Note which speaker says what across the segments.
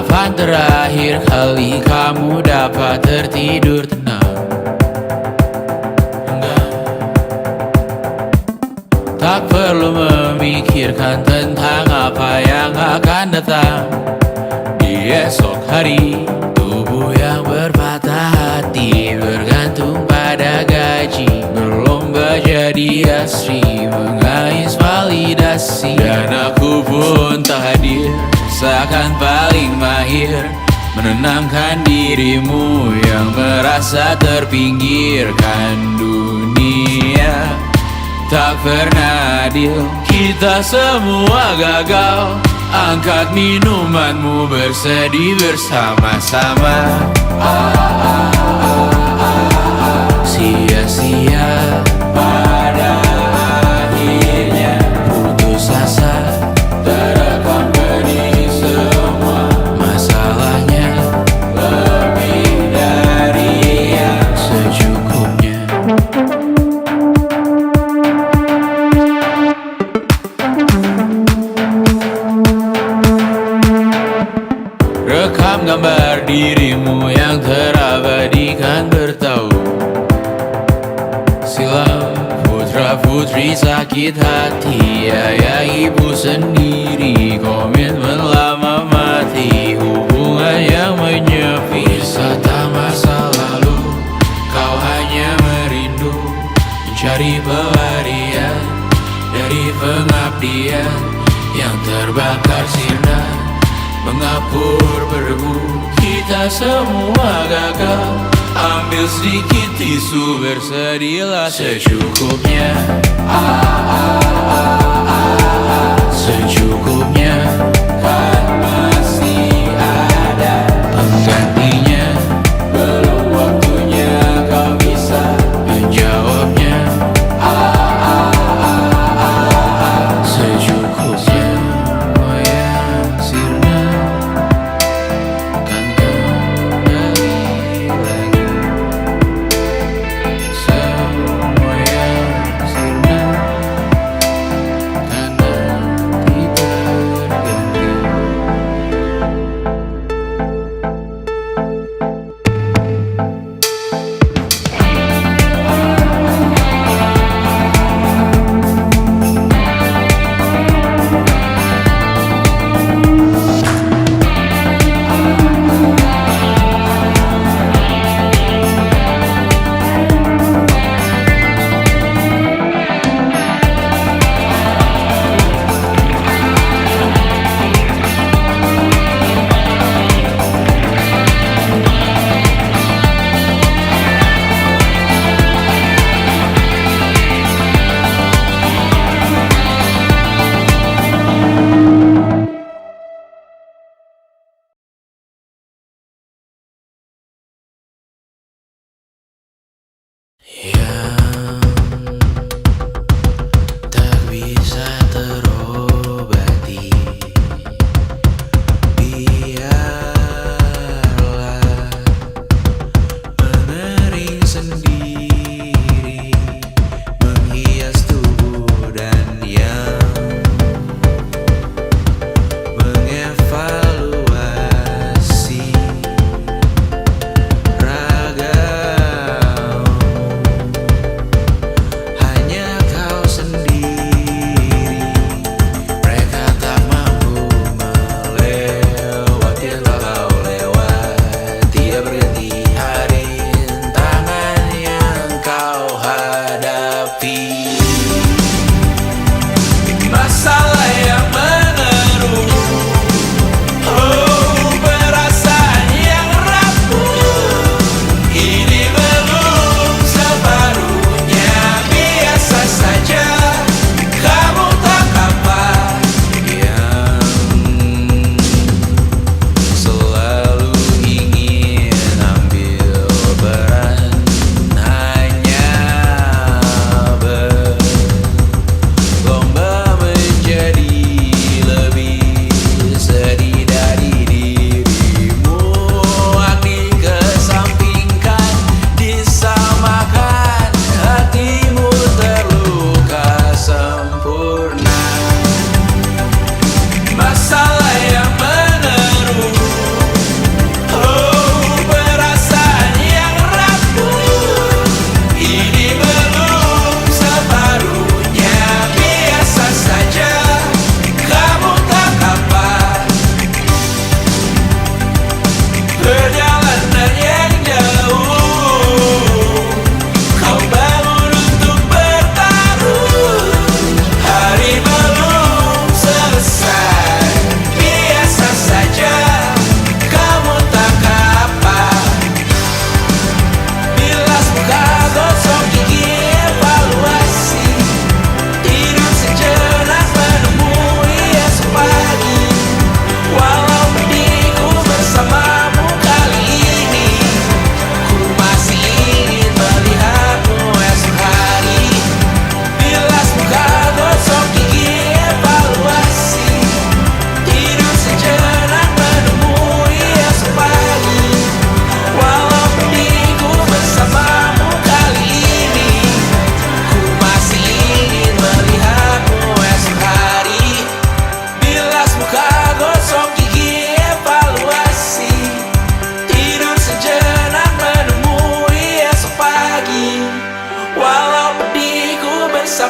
Speaker 1: Kapan terakhir kali kamu dapat tertidur tenang? Enggak. Tak perlu memikirkan tentang apa yang akan datang di esok hari. Tubuh yang berpatah hati bergantung pada gaji, berlomba jadi asri, mengais validasi. Dan aku pun tak hadir, seakan paling mahir menenangkan dirimu yang merasa terpinggirkan dunia. Tak pernah adil, kita semua gagal. Angkat minumanmu, bersedih bersama-sama. Sia-sia pada akhirnya putus asa, terekam benih semua. Masalahnya lebih dari yang secukupnya. Rekam gambar dirimu yang terabadikan bertahun silam. Putra putri sakit hati, ayah ibu sendiri, komitmen lama mati, hubungan yang menyepi. Wisata masa lalu, kau hanya merindu, mencari pelarian dari pengabdian yang terbakar sirna, mengapur berdebu. Kita semua gagal. Ambil sedikit tisu, bersedihlah secukupnya. Secukupnya, kan masih ada penggantinya. Belum waktunya kau bisa menjawabnya. Secukupnya, yang sirna kan kembali lagi. Semua yang sirna kan nanti berganti. Yang tak bisa terobati, biarlah mengering sendiri, menghias tubuh dan yang mengevaluasi ragam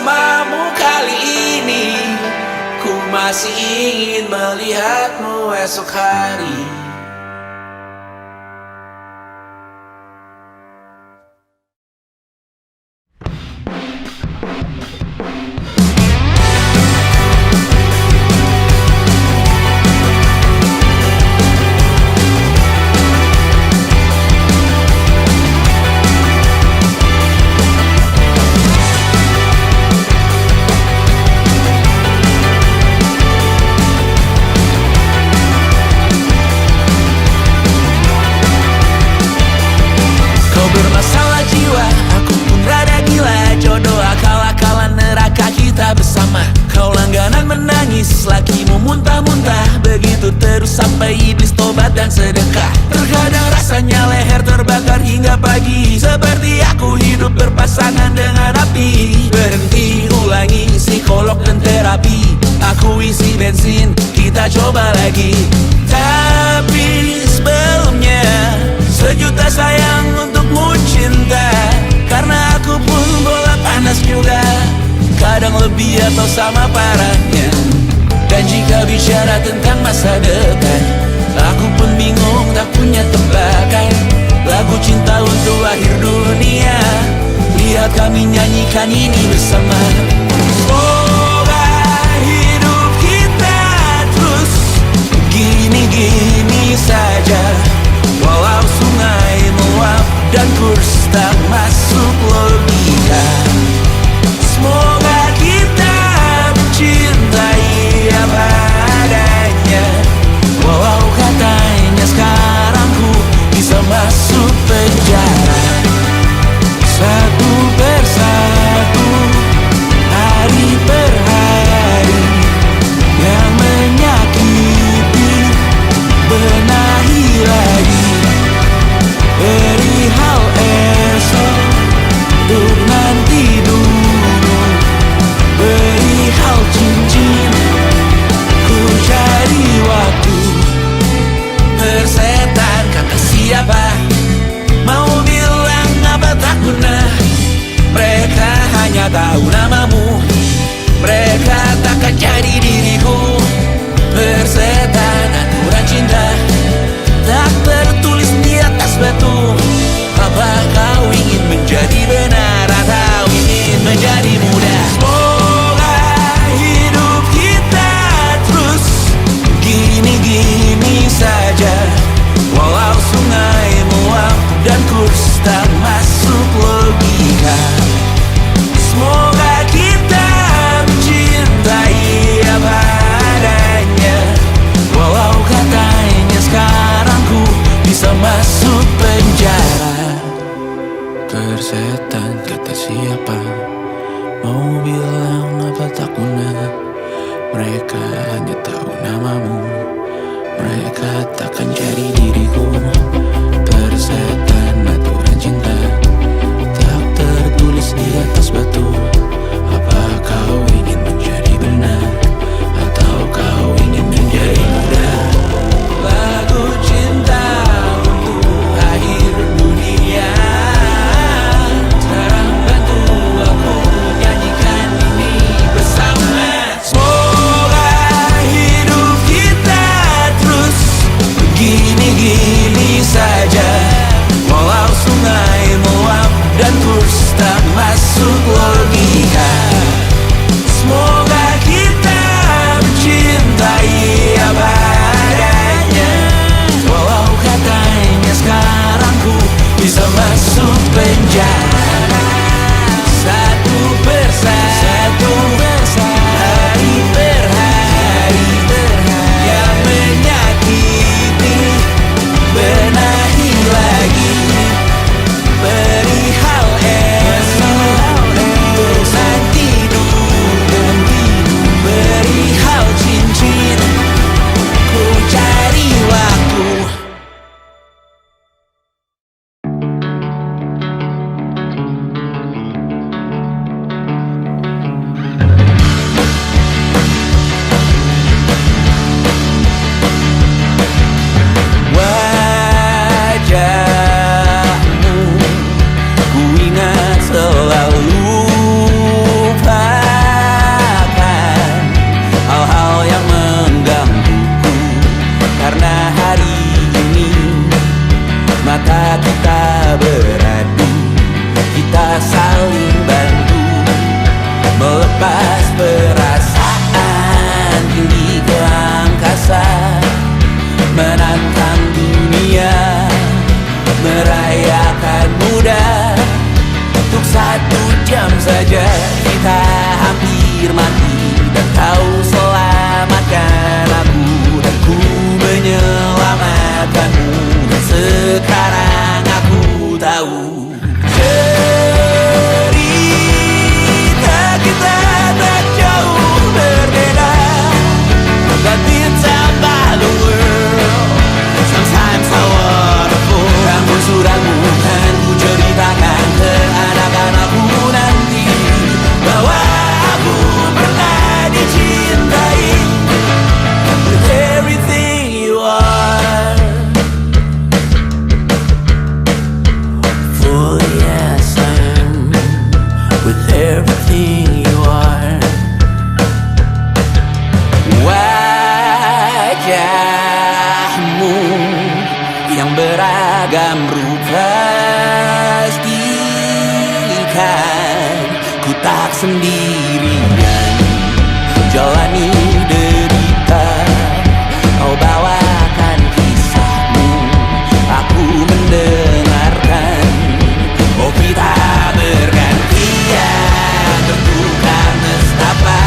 Speaker 1: bersamamu kali ini. Ku masih ingin melihatmu esok hari. Bermasalah jiwa, aku pun rada gila. Jodoh akal-akalan neraka kita bersama. Kau langganan menangis, lakimu muntah-muntah. Begitu terus sampai iblis tobat dan sedekah. Terkadang rasanya leher terbakar hingga pagi. Seperti aku hidup berpasangan dengan api. Berhenti ulangi psikolog dan terapi. Aku isi bensin, kita coba lagi. Tapi sebelumnya sejuta sayang untukmu cinta. Karena aku pun bola panas juga, kadang lebih atau sama parahnya. Dan jika bicara tentang masa depan, aku pun bingung tak punya tebakan. Lagu cinta untuk akhir dunia, lihat kami nyanyikan ini bersama. Semoga hidup kita terus gini-gini saja. Walau sungai meluap dan kurs tak masuk logika. Semoga kita mencintai apa adanya. Walau katanya sekarang ku bisa masuk penjara. Satu persatu, hari per hari, yang menyakiti benahi lagi. Perihal esok, untuk nanti dulu. Perihal cincin, ku cari waktu. Persetan kata siapa, mau bilang apa tak guna. Mereka hanya tahu namamu, mereka takkan jadi diriku. Persetan aturan cinta tak tertulis di atas batu. Apa kau ingin menjadi benar atau ingin menjadi muda? Semoga hidup kita terus gini-gini saja. Walau sungai meluap dan kurs tak masuk logika. Semoga kita mencintai apa adanya. Walau katanya sekarang ku bisa masuk penjara. Persetan kata siapa, mau bilang apa tak guna. Mereka hanya tahu namamu, mereka takkan jadi diriku. Persetan aturan cinta tak tertulis di atas batu. Apa kau ingin menjadi benar atau kau ingin menjadi muda? Lagu cinta untuk akhir dunia, sekarang bantu aku nyanyikan ini bersama. Semoga hidup kita terus begini-gini saja. jam saja kita hampir mati, dan kau selamatkan aku, dan ku menyelamatkanmu. Dan sekarang aku tahu cerita kita tak jauh berbeda, but it's about the world. Sometimes I wanna fall. Namun suratmu kan ku ceritakan ke anak-anakku nanti, bahwa aku pernah dicintai with everything you are. For yes I am with everything you are. Wajahmu yang beragam rupa pastikan ku tak sendirian jalani derita. Kau bawakan kisahmu, aku mendengarkan. Oh kita bergantian bertukar nestapa,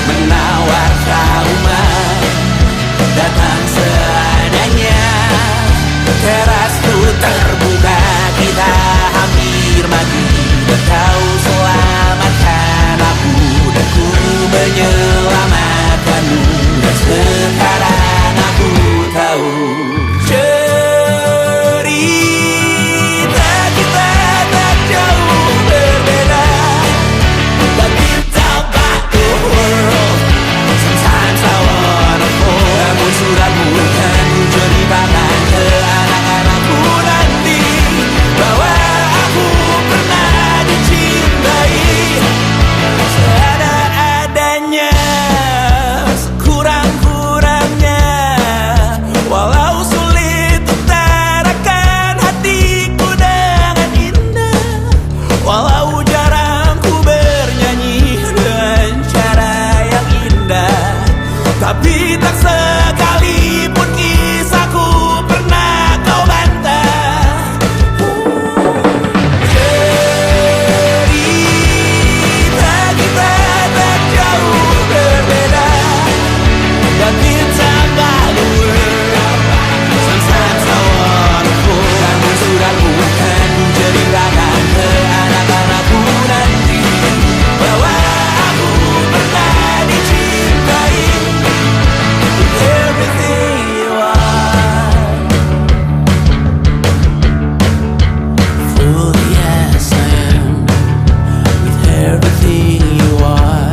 Speaker 1: menawar trauma datang seadanya. Teras ku terbuka, kita hampir mati, dan kau selamatkan aku, dan ku menyelamatkanmu. Dan sekarang aku tahu cerita kita tak jauh berbeda, but it's about the world. Sometimes I wanna fall. Namun suratmu kan ku ceritakan ke anak-anakku nanti, bahwa aku pernah dicintai seada-adanya, sekurang-kurangnya. Walau sulit utarakan hatiku dengan indah, walau jarang ku bernyanyi dengan cara yang indah, tapi tak sekalipun kisahku pernah kau bantah. Cerita kita tak jauh berbeda, but it's about the world. Sometimes I wanna fall. Namun suratmu kan ku ceritakan ke anak-anakku nanti, bahwa aku pernah dicintai with everything you are. Full yes I am with everything you are.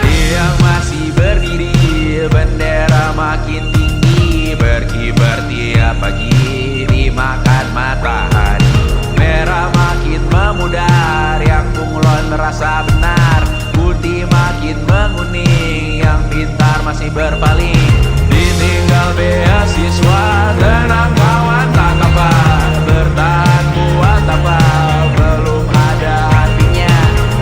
Speaker 1: Tiang masih berdiri, bendera makin tinggi, berkibar tiap pagi dimakan matahari. Merah makin memudar, yang bunglon merasa benar. Putih makin menguning, yang pintar masih berpaling. Ditinggal beasiswa, tenang kawan tak apa, bertahan kuat apa, belum ada artinya,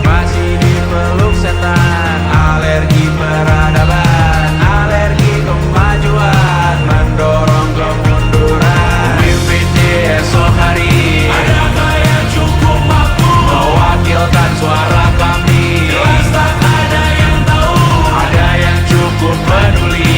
Speaker 1: masih dipeluk setan. Alergi peradaban, alergi kemajuan, mendorong kemunduran. Mimpin di esok hari, adakah yang cukup mampu mewakilkan suara kami? Jelas tak ada yang tahu, ada yang cukup peduli.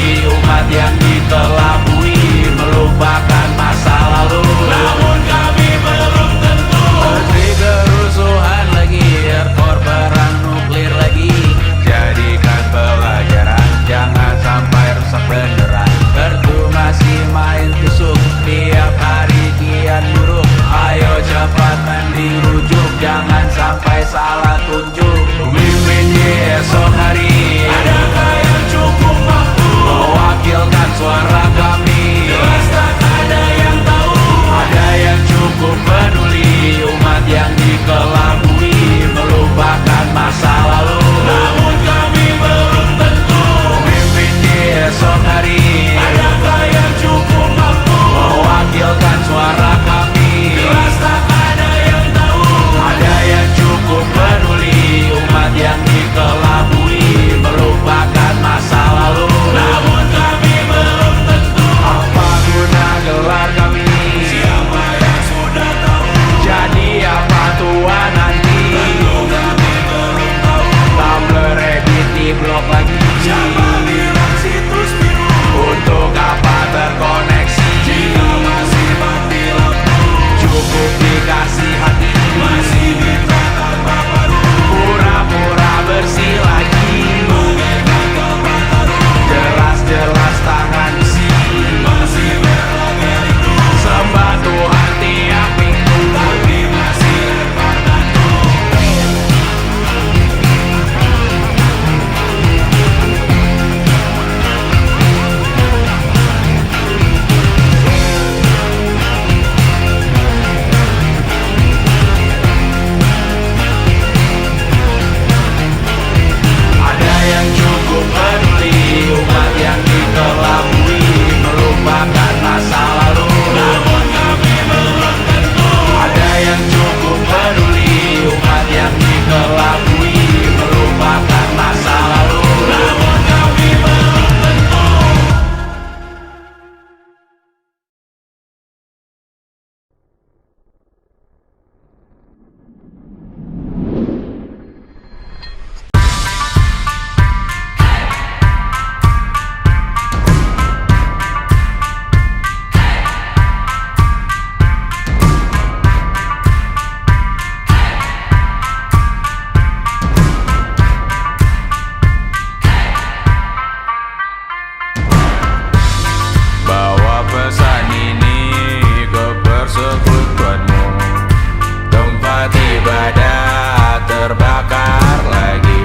Speaker 2: terbakar lagi.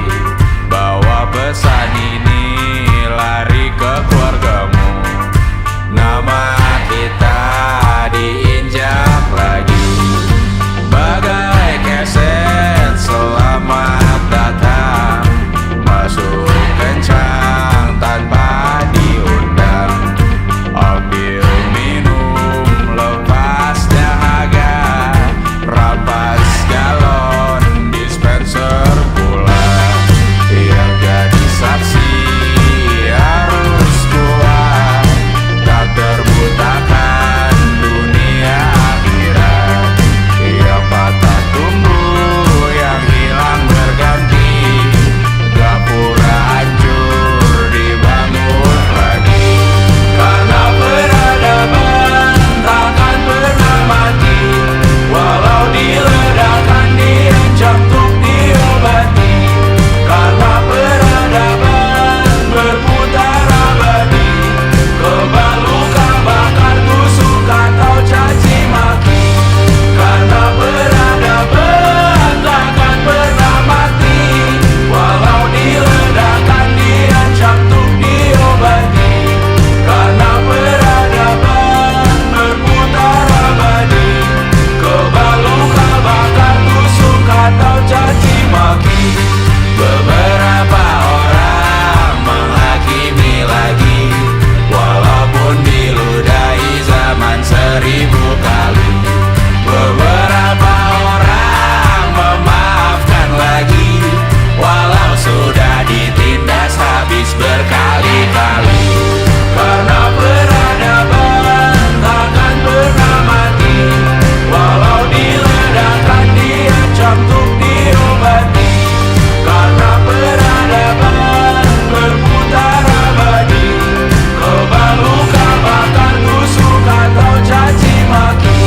Speaker 2: Bawa pesan ini lari ke keluargamu. Nama kita diinjak lagi. Bagai keset selamat datang, masuk kencang tanpa diundang. Ambil minum lepas dahaga, rampas galon dispenser pula. Yang jadi saksi harus kuat, tak terbutakan dunia akhirat. Yang patah tumbuh, yang hilang berganti, gapura hancur dibangun lagi. Karena peradaban takkan pernah mati, walau diledakkan, diancam untuk diobati. Karena peradaban berputar abadi, kebal luka bakar tusuk atau caci maki. Karena peradaban takkan pernah mati, walau diledakkan, diancam untuk diobati. Karena peradaban berputar abadi, kebal luka bakar tusuk atau caci maki. Beberapa orang menghakimi lagi, walaupun diludahi zaman 1000 kali. Beberapa orang memaafkan lagi, walau sudah ditindas habis berkali-kali. Karena peradaban takkan pernah mati, walau diledakkan, diancam untuk diobati. Karena peradaban berputar abadi, kebal luka bakar tusuk atau caci maki.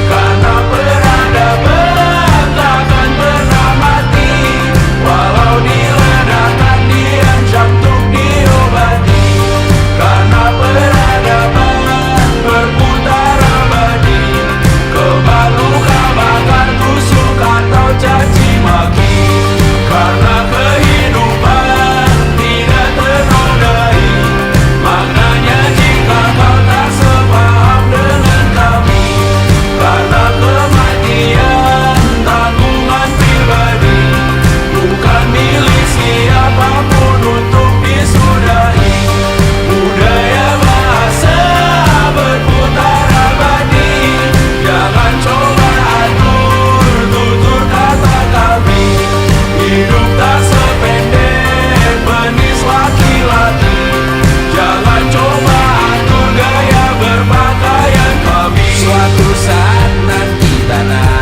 Speaker 2: Karena peradaban takkan pernah mati, walau diledakkan, diancam untuk diobati. Karena peradaban berputar abadi, kebal luka bakar tusuk atau caci maki. Karena kehidupan tidak ternodai maknanya jika kau tak sepaham dengan kami. Karena kematian tanggungan pribadi, bukan milik siapapun untuk disudahi. Budaya bahasa berputar abadi, jangan coba atur tutur kata kami. Hidup tak sependek penis laki-laki, jangan coba atur gaya berpakaian kami. Suatu saat nanti tanah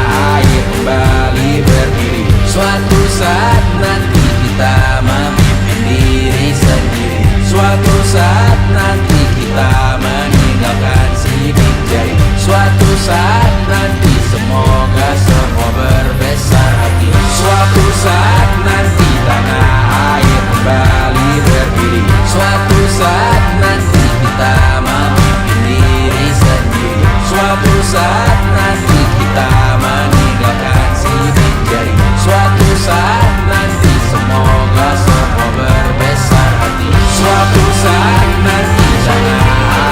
Speaker 2: air kembali berdiri, suatu saat nanti kita memimpin diri sendiri. Suatu saat nanti kita meninggalkan sidik jari. Suatu saat nanti semoga semua berbesar hati. Suatu saat nanti tanah air kembali berdiri. Suatu saat nanti kita memimpin diri sendiri. Suatu saat nanti kita meninggalkan sidik jari. Suatu saat nanti semoga semua berbesar hati. Suatu saat nanti tanah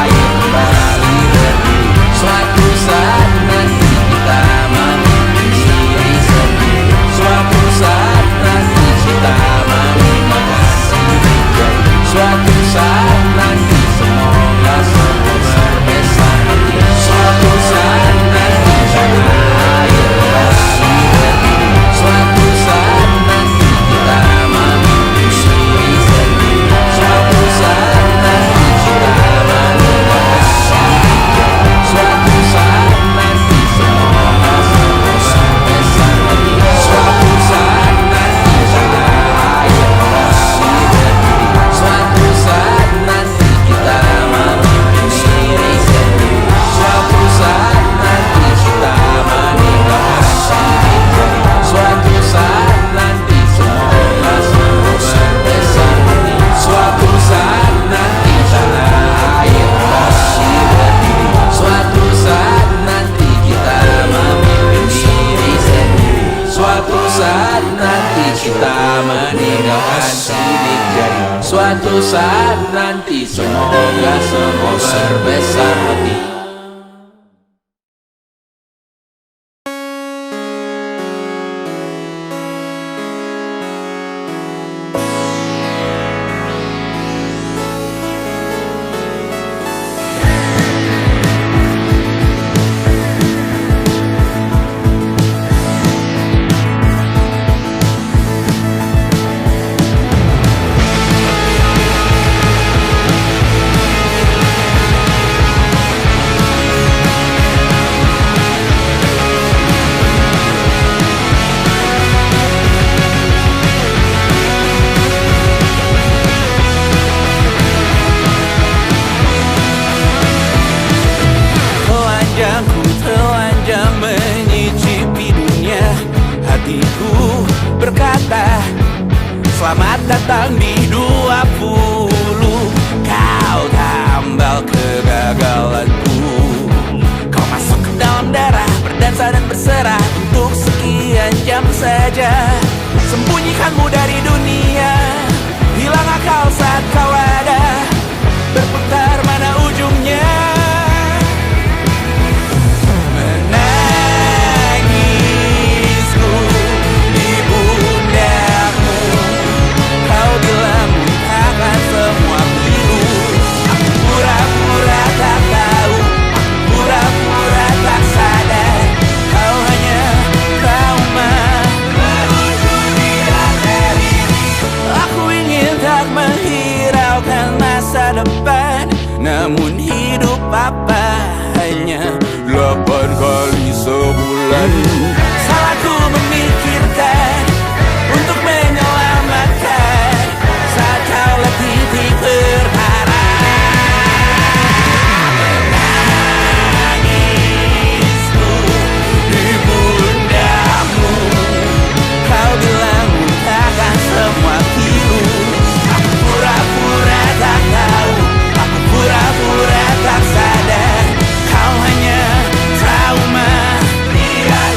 Speaker 2: air kembali berdiri. Suatu saat nanti kita memimpin diri sendiri. Suatu saat nanti kita meninggalkan sidik jari. Suatu saat nanti semoga semua berbesar hati. Suatu saat nanti tanah air kembali berdiri. Suatu saat nanti kita memimpin diri sendiri. Suatu saat nanti kita meninggalkan sidik jari. Suatu saat nanti semoga semua berbesar hati. Suatu saat nanti tanah air kembali berdiri. Suatu saat nanti saat nanti. Semoga semua berbesar hati.
Speaker 1: Telanjang menyicipi dunia, hatiku berkata selamat datang di 20. Kau tambal kegagalanku, kau masuk ke dalam darah, berdansa dan berserah untuk sekian jam saja. Sembunyikanmu dari dunia, hilang akal saat kau ada, berputar mana ujungnya. Depan, namun hidup apa hanya 8 kali sebulan. Salahku memikirkan untuk menyelamatkan saat kau letih berharap. Menangisku di pundamu, kau bilang takkan semua pilu. Aku pura-pura tak tahu, aku pura-pura tak sadar, kau hanya trauma. Tidak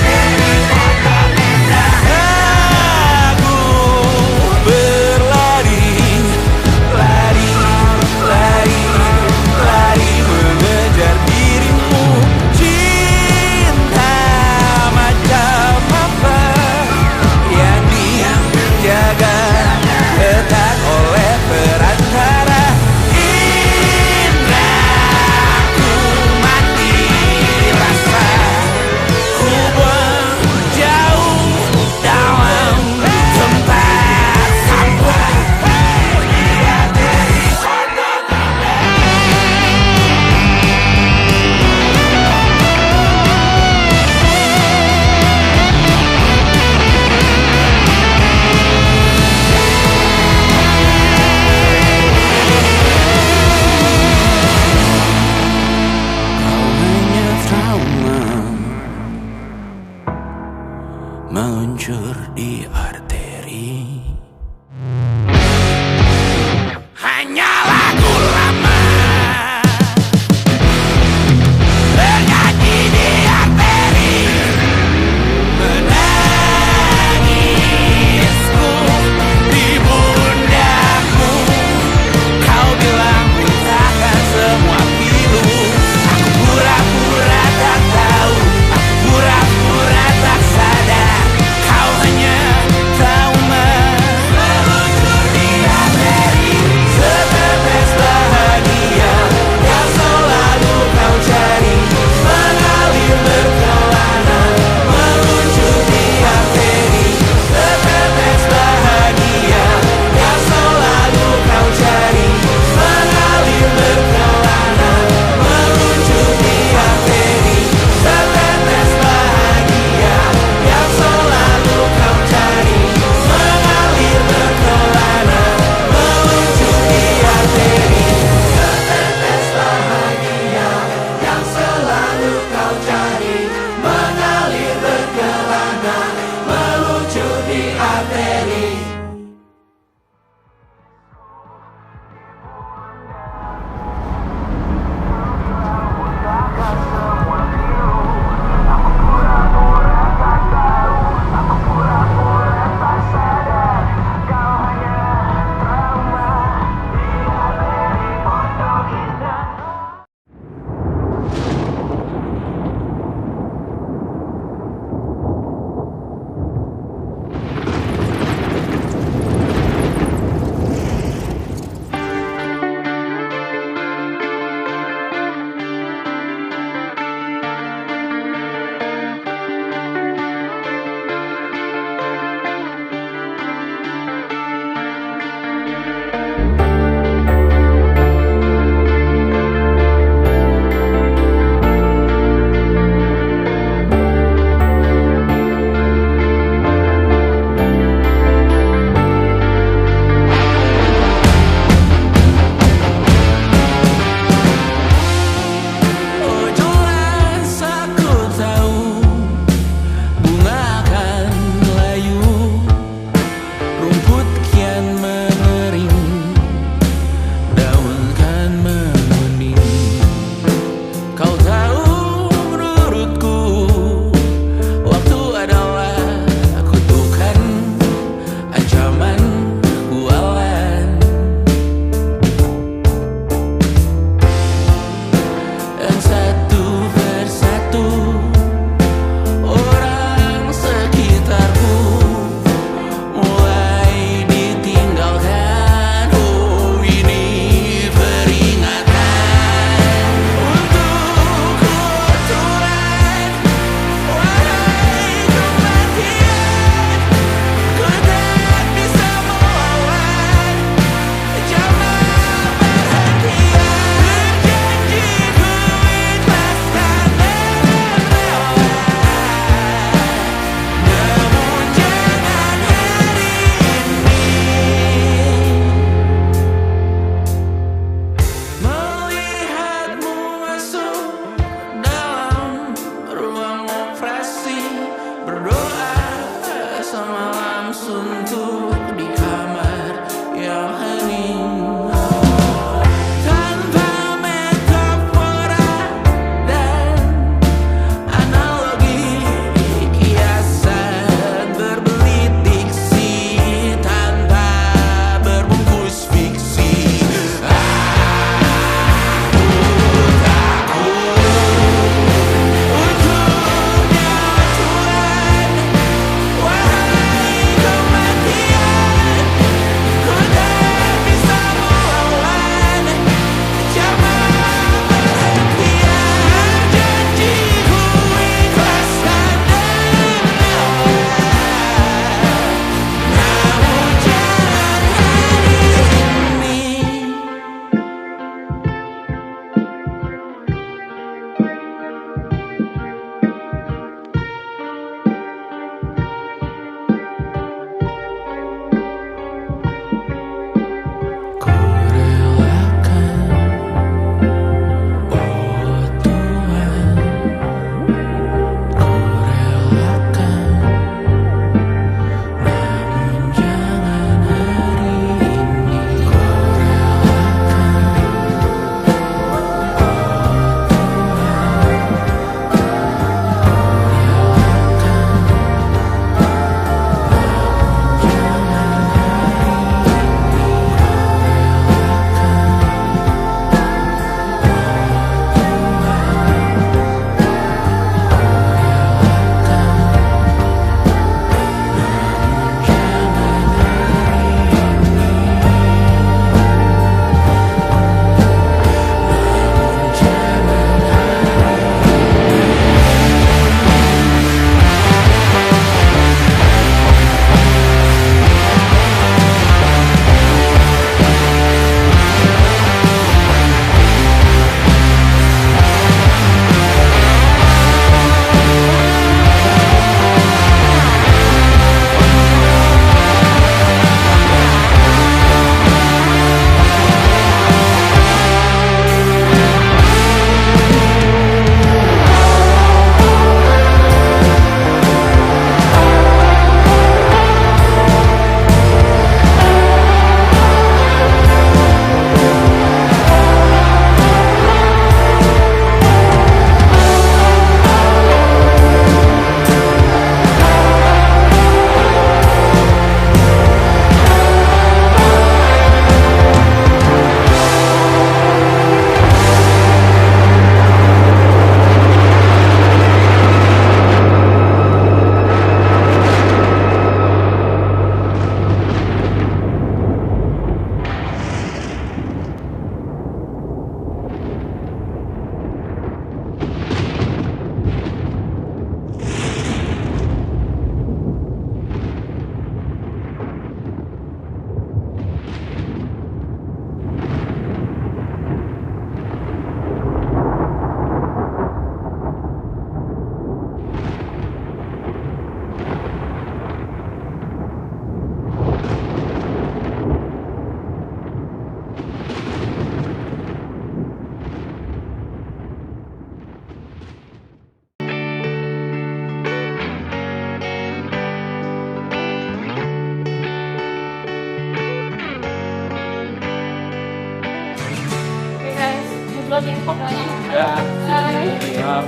Speaker 3: closing fotonya.
Speaker 4: Ya.
Speaker 3: Hai.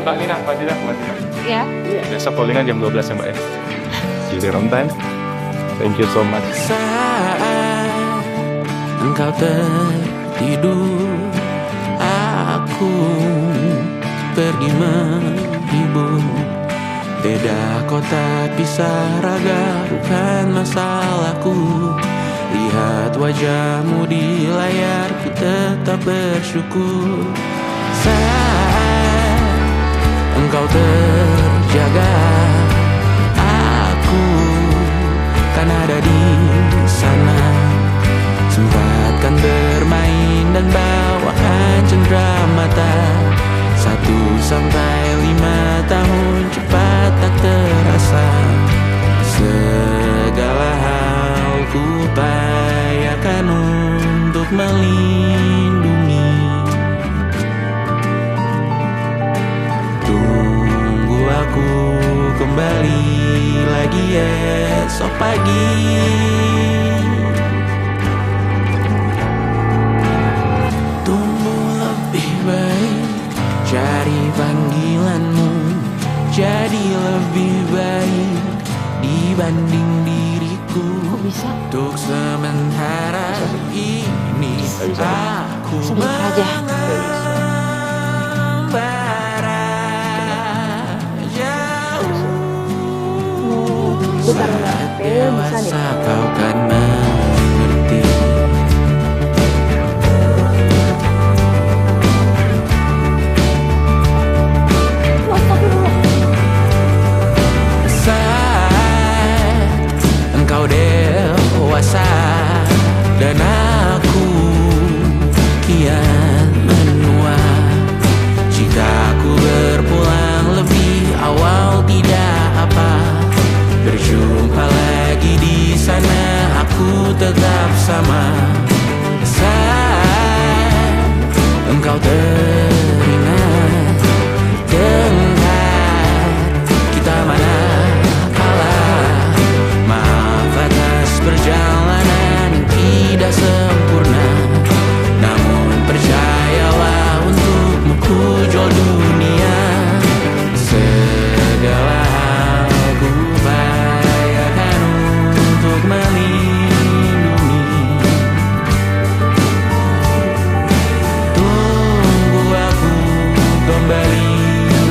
Speaker 4: Mbak Nina.
Speaker 3: Ya.
Speaker 4: Besok callingan jam 12 ya Mbak ya. See you there on time. Thank you so much.
Speaker 1: Saat engkau tertidur, aku pergi menghibur. Beda kota pisah raga bukan masalahku. Lihat wajahmu di layar, ku tetap bersyukur. Saat engkau terjaga, aku kan ada di sana. Sempatkan bermain dan bawakan cenderamata. 1-5 tahun cepat tak terasa. Segala hal ku upayakan untuk melindungi. Tunggu aku kembali lagi esok pagi. Tumbuh lebih baik, cari panggilanmu. Jadi lebih baik dibanding diriku.
Speaker 3: Bisa?
Speaker 1: Untuk sementara ini aku
Speaker 3: Sebentar aja.
Speaker 1: mengembara jauh.
Speaker 3: Bentar,
Speaker 1: Saat
Speaker 3: kayaknya bisa
Speaker 1: dewasa
Speaker 3: deh.
Speaker 1: kau kan mengerti. Saat engkau dewasa dan aku kian menua. Jika aku berpulang lebih awal tidak apa. Berjumpa lagi di sana, aku tetap sama. Saat engkau teringat tengah kita mana kalah. Maaf atas perjalanan yang tidak sempurna. Namun percayalah untukmu ku jual dunia. Segala hal ku upayakan untuk melindungi. Tunggu aku kembali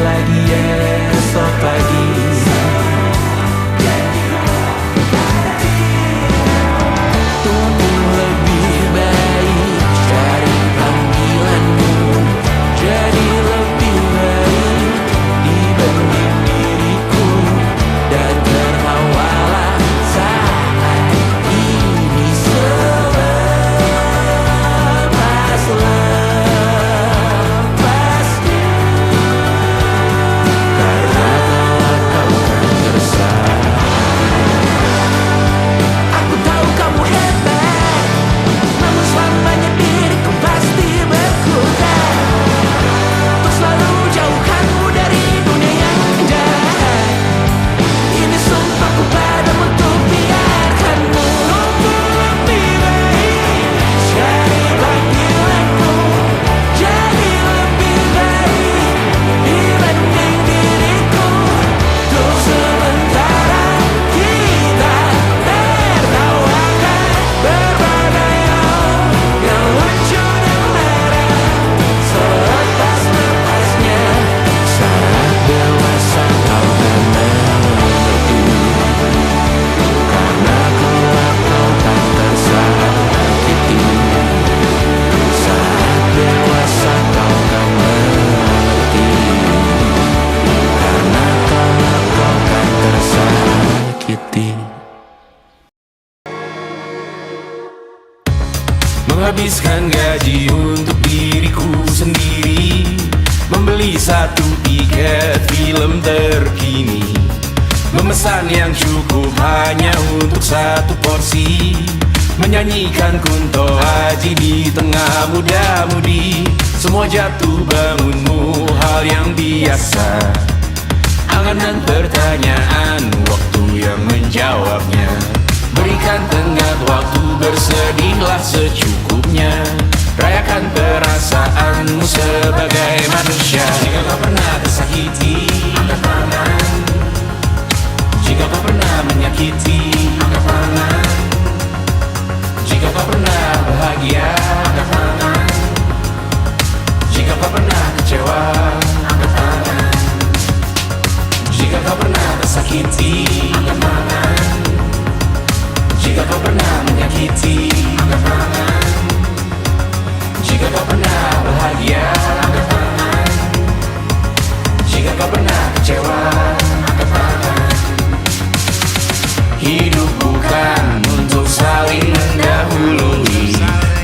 Speaker 1: lagi esok pagi. Tumbuh lebih baik, cari panggilanmu. Jadi lebih baik dibanding diriku. Dan tertawalah saat ini selepas-lepasnya. Karena kelak kau kan tersayang. Aku tahu kamu hebat, namun selamanya diriku pasti berkutat. Untuk selalu jauhkanmu dari dunia yang jahat. Ini sumpahku padamu untuk biarkanmu lebih baik. Cari panggilanmu, jadi lebih baik dibanding diriku. Untuk sementara kita tertawakan berbagai hal yang lucu dan marah. Selepas-lepasnya saat dewasa kau kan mengerti. Karena kelak kau kan tersakiti. Saat dewasa kau kan mengerti. Karena kelak kau kan tersakiti. Menghabiskan gaji untuk diriku sendiri. Membeli satu tiket film terkini. Memesan yang cukup hanya untuk satu porsi. Menyanyikan Kunto Aji di tengah muda-mudi. Semua jatuh bangunmu hal yang biasa. Angan dan pertanyaan, waktu yang menjawabnya. Berikan tenggat waktu, bersedihlah secukupnya. Rayakan perasaanmu sebagai manusia. Jika kau pernah tersakiti, angkat tangan. Jika kau pernah menyakiti, angkat tangan. Jika kau pernah bahagia, angkat tangan. Jika kau pernah kecewa, angkat tangan. Jika kau pernah tersakiti, angkat tangan. Jika kau pernah menyakiti, angkat tangan. Jika kau pernah bahagia, angkat tangan. Jika kau pernah kecewa, angkat tangan. Hidup bukan untuk saling mendahului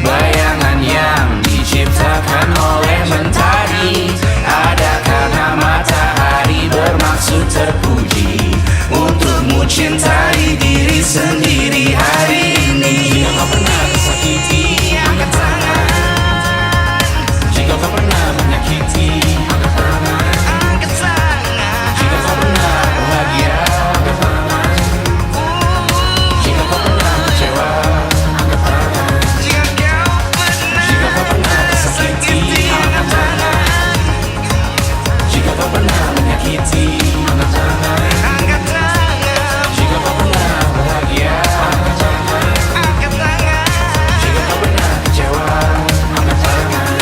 Speaker 1: bayangan yang diciptakan oleh mentari. Ada karena matahari bermaksud terpuji untukmu cintai diri sendiri hari ini. Jika kau pernah tersakiti, angkat tangan. Jika kau pernah menyakiti, angkat tangan. Jika kau pernah bahagia, angkat tangan. Jika kau pernah kecewa, angkat tangan. Jika kau pernah tersakiti, angkat tangan. Jika kau pernah menyakiti, angkat tangan. Jika kau pernah bahagia, angkat tangan. Jika kau pernah kecewa, angkat tangan.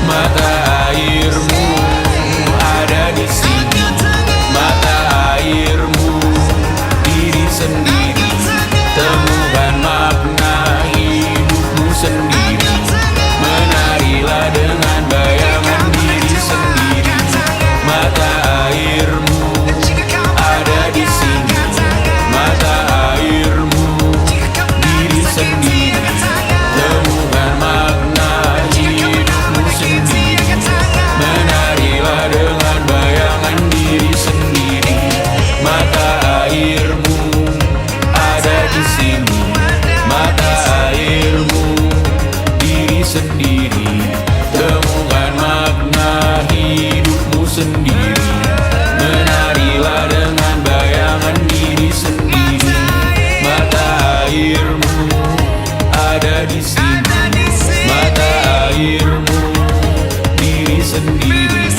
Speaker 1: Mata airmu ada di sini. Mata airmu diri sendiri. Temukan makna hidupmu sendiri. Menarilah dengan bayangan diri sendiri. Mata airmu ada di sini. Mata airmu diri sendiri. Temukan makna hidupmu sendiri. Menarilah dengan bayangan diri sendiri. Mata airmu ada di sini. Mata airmu diri sendiri. Temukan makna hidupmu sendiri. Menarilah dengan bayangan diri sendiri. Mata airmu ada di sini. Mata airmu diri sendiri.